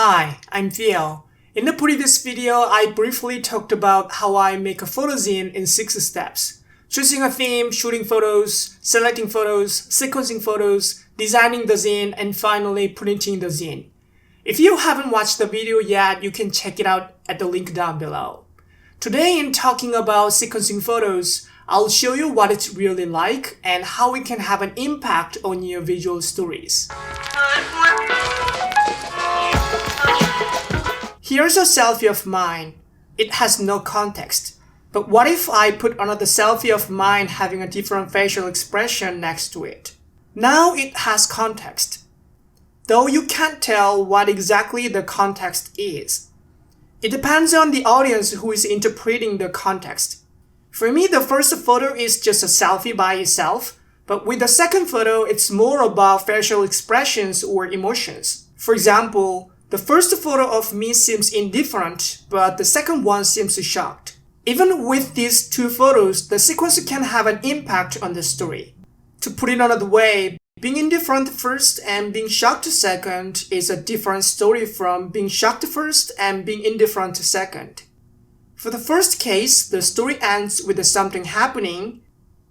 Hi, I'm Theo. In the previous video, I briefly talked about how I make a photo zine in 6 steps. Choosing a theme, shooting photos, selecting photos, sequencing photos, designing the zine, and finally printing the zine. If you haven't watched the video yet, you can check it out at the link down below. Today, in talking about sequencing photos, I'll show you what it's really like and how it can have an impact on your visual stories. Here's a selfie of mine. It has no context. But what if I put another selfie of mine having a different facial expression next to it? Now it has context. Though you can't tell what exactly the context is. It depends on the audience who is interpreting the context. For me, the first photo is just a selfie by itself, but with the second photo, it's more about facial expressions or emotions. For example, the first photo of me seems indifferent, but the second one seems shocked. Even with these two photos, the sequence can have an impact on the story. To put it another way, being indifferent first and being shocked second is a different story from being shocked first and being indifferent second. For the first case, the story ends with something happening.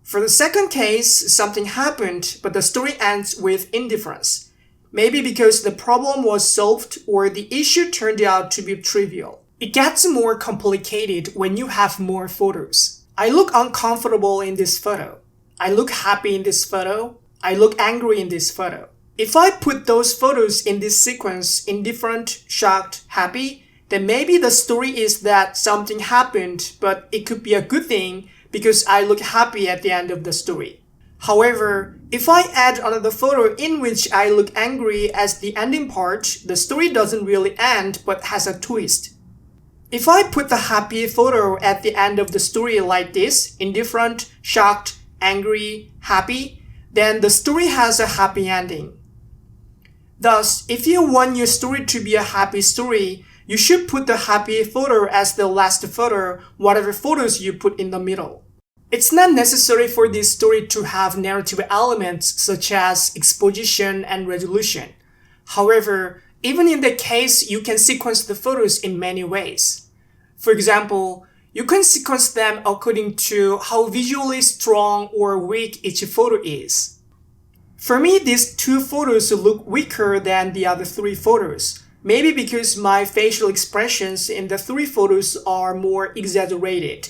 For the second case, something happened, but the story ends with indifference. Maybe because the problem was solved or the issue turned out to be trivial. It gets more complicated when you have more photos. I look uncomfortable in this photo. I look happy in this photo. I look angry in this photo. If I put those photos in this sequence, indifferent, shocked, happy, then maybe the story is that something happened, but it could be a good thing because I look happy at the end of the story. However, if I add another photo in which I look angry as the ending part, the story doesn't really end but has a twist. If I put the happy photo at the end of the story like this, indifferent, shocked, angry, happy, then the story has a happy ending. Thus, if you want your story to be a happy story, you should put the happy photo as the last photo, whatever photos you put in the middle. It's not necessary for this story to have narrative elements such as exposition and resolution. However, even in that case, you can sequence the photos in many ways. For example, you can sequence them according to how visually strong or weak each photo is. For me, these two photos look weaker than the other three photos. Maybe because my facial expressions in the three photos are more exaggerated.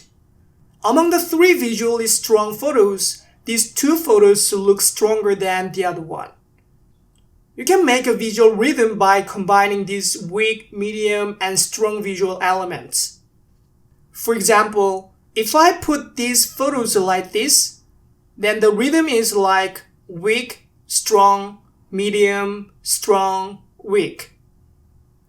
Among the three visually strong photos, these two photos look stronger than the other one. You can make a visual rhythm by combining these weak, medium, and strong visual elements. For example, if I put these photos like this, then the rhythm is like weak, strong, medium, strong, weak.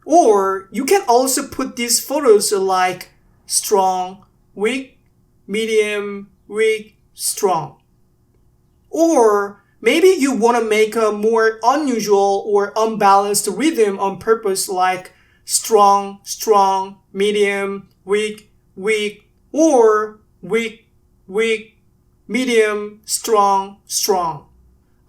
Or you can also put these photos like strong, weak, medium, weak, strong. Or maybe you want to make a more unusual or unbalanced rhythm on purpose like strong, strong, medium, weak, weak, or weak, weak, medium, strong, strong.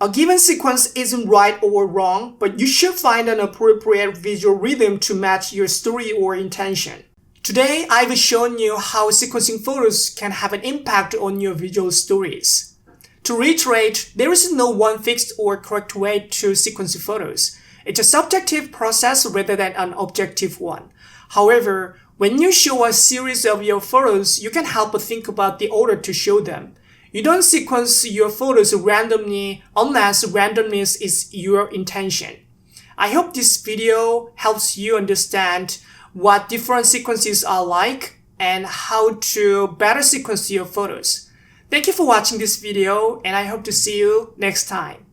A given sequence isn't right or wrong, but you should find an appropriate visual rhythm to match your story or intention. Today, I've shown you how sequencing photos can have an impact on your visual stories. To reiterate, there is no one fixed or correct way to sequence photos. It's a subjective process rather than an objective one. However, when you show a series of your photos, you can help think about the order to show them. You don't sequence your photos randomly unless randomness is your intention. I hope this video helps you understand what different sequences are like and how to better sequence your photos. Thank you for watching this video and I hope to see you next time.